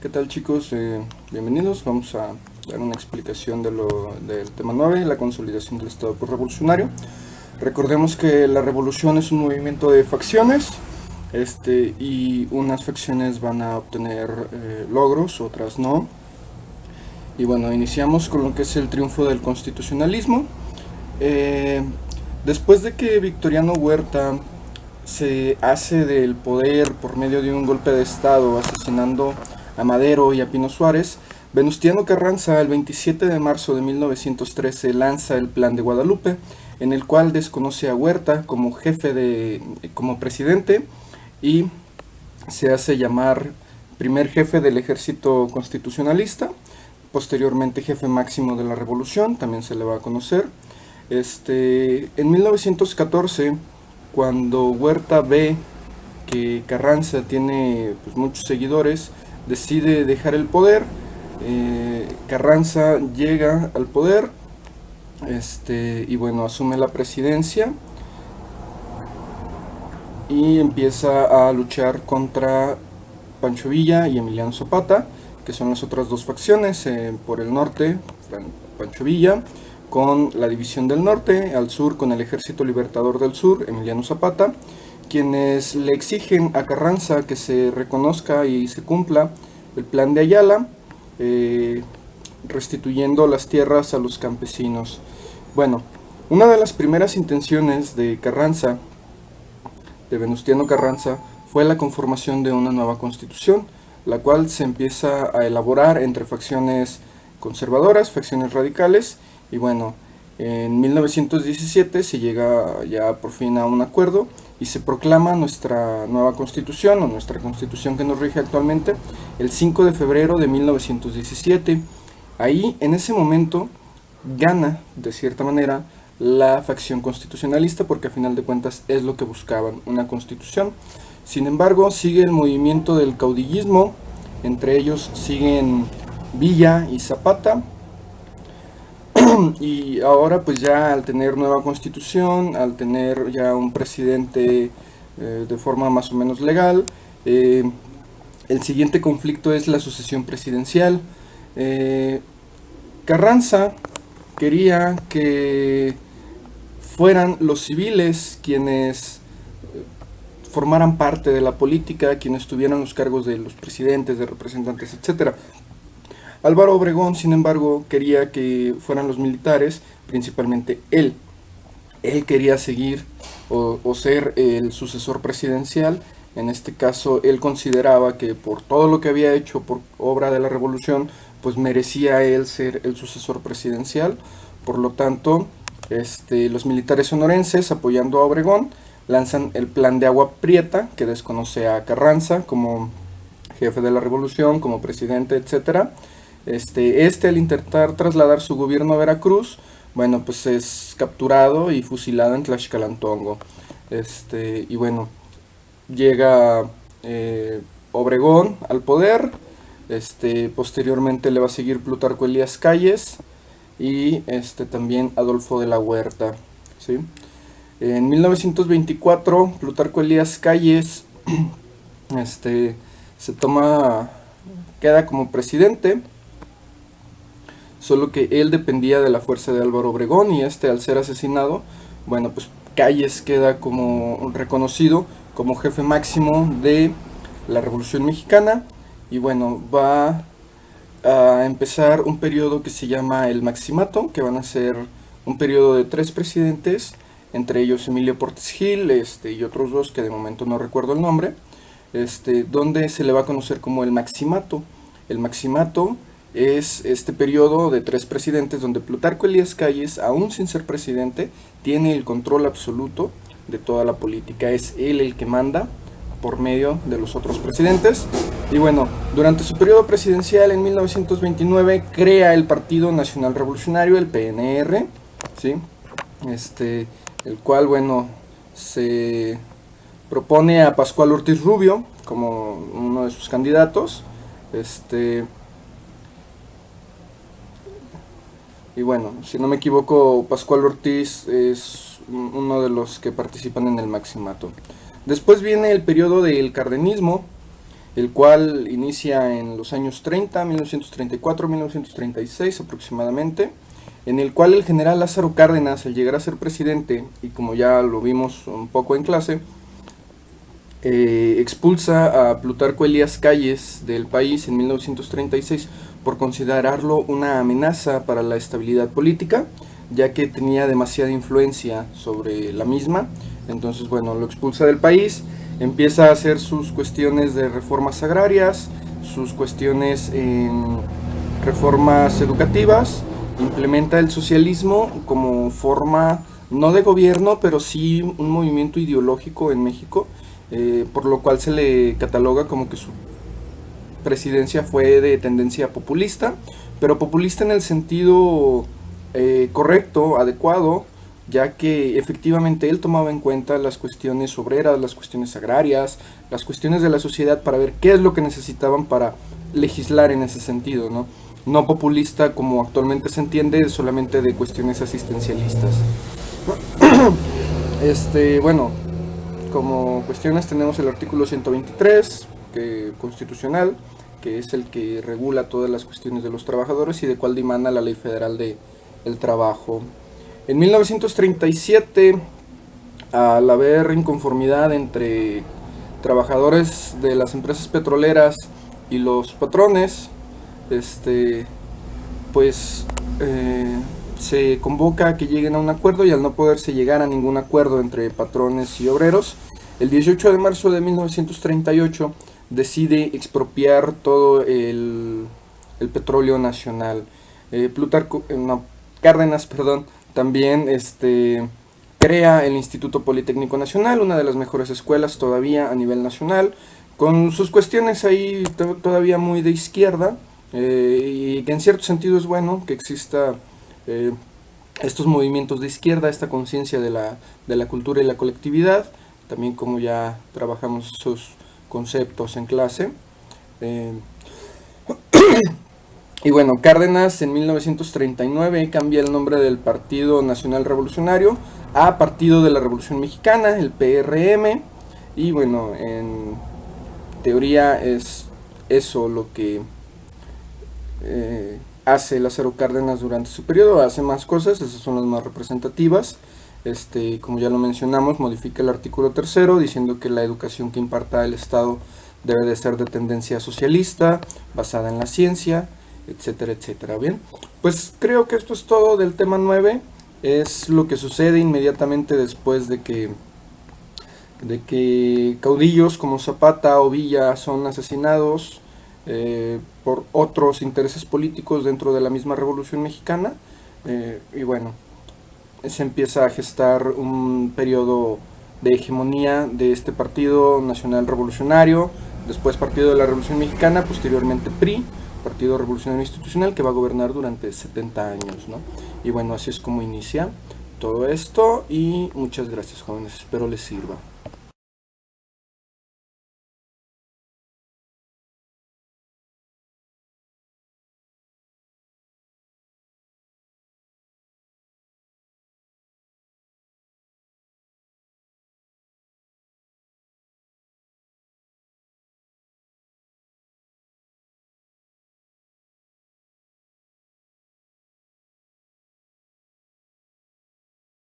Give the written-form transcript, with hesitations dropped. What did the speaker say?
¿Qué tal, chicos? Bienvenidos. Vamos a dar una explicación del tema 9, la consolidación del Estado postrevolucionario. Recordemos que la revolución es un movimiento de facciones, y unas facciones van a obtener logros, otras no. Y bueno, iniciamos con lo que es el triunfo del constitucionalismo. Después de que Victoriano Huerta se hace del poder por medio de un golpe de estado asesinando a Madero y a Pino Suárez, Venustiano Carranza el 27 de marzo de 1913 lanza el Plan de Guadalupe, en el cual desconoce a Huerta como como presidente y se hace llamar primer jefe del ejército constitucionalista, posteriormente jefe máximo de la revolución, también se le va a conocer. En 1914, cuando Huerta ve que Carranza tiene muchos seguidores, decide dejar el poder. Carranza llega al poder, y bueno, asume la presidencia y empieza a luchar contra Pancho Villa y Emiliano Zapata, que son las otras dos facciones. Por el norte, Pancho Villa, con la División del Norte, al sur con el Ejército Libertador del Sur, Emiliano Zapata, quienes le exigen a Carranza que se reconozca y se cumpla el Plan de Ayala, restituyendo las tierras a los campesinos. Bueno, una de las primeras intenciones de Carranza, de Venustiano Carranza, fue la conformación de una nueva constitución, la cual se empieza a elaborar entre facciones conservadoras, facciones radicales, y bueno, en 1917 se llega ya por fin a un acuerdo y se proclama nuestra nueva constitución, o nuestra constitución que nos rige actualmente, el 5 de febrero de 1917. Ahí, en ese momento, gana, de cierta manera, la facción constitucionalista, porque a final de cuentas es lo que buscaban, una constitución. Sin embargo, sigue el movimiento del caudillismo, entre ellos siguen Villa y Zapata, y ahora pues ya al tener nueva constitución, al tener ya un presidente de forma más o menos legal, el siguiente conflicto es la sucesión presidencial. Carranza quería que fueran los civiles quienes formaran parte de la política, quienes tuvieran los cargos de los presidentes, de representantes, etc. Álvaro Obregón, sin embargo, quería que fueran los militares, principalmente él. Él quería seguir o ser el sucesor presidencial. En este caso, él consideraba que por todo lo que había hecho por obra de la revolución, pues merecía él ser el sucesor presidencial. Por lo tanto, los militares sonorenses, apoyando a Obregón, lanzan el Plan de Agua Prieta, que desconoce a Carranza como jefe de la revolución, como presidente, etcétera. Al intentar trasladar su gobierno a Veracruz, bueno, pues es capturado y fusilado en Tlaxcalantongo. Y bueno, llega Obregón al poder. Posteriormente le va a seguir Plutarco Elías Calles y también Adolfo de la Huerta, ¿sí? En 1924, Plutarco Elías Calles queda como presidente, solo que él dependía de la fuerza de Álvaro Obregón, y al ser asesinado, bueno, pues Calles queda como reconocido como jefe máximo de la Revolución Mexicana, y bueno, va a empezar un periodo que se llama el Maximato, que van a ser un periodo de 3 presidentes, entre ellos Emilio Portes Gil, y otros dos que de momento no recuerdo el nombre, donde se le va a conocer como el Maximato. El Maximato es este periodo de 3 presidentes donde Plutarco Elías Calles, aún sin ser presidente, tiene el control absoluto de toda la política. Es él el que manda por medio de los otros presidentes. Y bueno, durante su periodo presidencial en 1929 crea el Partido Nacional Revolucionario, el PNR, ¿sí? El cual, bueno, se propone a Pascual Ortiz Rubio como uno de sus candidatos. Y bueno, si no me equivoco, Pascual Ortiz es uno de los que participan en el Maximato. Después viene el periodo del cardenismo, el cual inicia en los años 30, 1934, 1936 aproximadamente, en el cual el general Lázaro Cárdenas, al llegar a ser presidente, y como ya lo vimos un poco en clase, expulsa a Plutarco Elías Calles del país en 1936 por considerarlo una amenaza para la estabilidad política, ya que tenía demasiada influencia sobre la misma. Entonces, bueno, lo expulsa del país, empieza a hacer sus cuestiones de reformas agrarias, sus cuestiones en reformas educativas, implementa el socialismo como forma no de gobierno, pero sí un movimiento ideológico en México, por lo cual se le cataloga como que su presidencia fue de tendencia populista, pero populista en el sentido correcto, adecuado, ya que efectivamente él tomaba en cuenta las cuestiones obreras, las cuestiones agrarias, las cuestiones de la sociedad para ver qué es lo que necesitaban para legislar en ese sentido, ¿no? No populista como actualmente se entiende, solamente de cuestiones asistencialistas. Bueno, como cuestiones tenemos el artículo 123 constitucional, que es el que regula todas las cuestiones de los trabajadores y de cuál dimana la Ley Federal del Trabajo. En 1937, al haber inconformidad entre trabajadores de las empresas petroleras y los patrones, pues se convoca a que lleguen a un acuerdo, y al no poderse llegar a ningún acuerdo entre patrones y obreros, el 18 de marzo de 1938 decide expropiar todo el petróleo nacional. Cárdenas, perdón, también crea el Instituto Politécnico Nacional, una de las mejores escuelas todavía a nivel nacional, con sus cuestiones ahí todavía muy de izquierda, y que en cierto sentido es bueno que exista estos movimientos de izquierda, esta conciencia de la cultura y la colectividad, también como ya trabajamos esos conceptos en clase. Y bueno, Cárdenas en 1939 cambia el nombre del Partido Nacional Revolucionario a Partido de la Revolución Mexicana, el PRM, y bueno, en teoría es eso lo que hace Lázaro Cárdenas durante su periodo. Hace más cosas, esas son las más representativas. Como ya lo mencionamos, modifica el artículo 3 diciendo que la educación que imparta el Estado debe de ser de tendencia socialista, basada en la ciencia, etcétera, etcétera. Bien, pues creo que esto es todo del tema 9. Es lo que sucede inmediatamente después de que caudillos como Zapata o Villa son asesinados por otros intereses políticos dentro de la misma Revolución Mexicana, y bueno, se empieza a gestar un periodo de hegemonía de este Partido Nacional Revolucionario, después Partido de la Revolución Mexicana, posteriormente PRI, Partido Revolucionario Institucional, que va a gobernar durante 70 años, ¿no? Y bueno, así es como inicia todo esto, y muchas gracias, jóvenes, espero les sirva.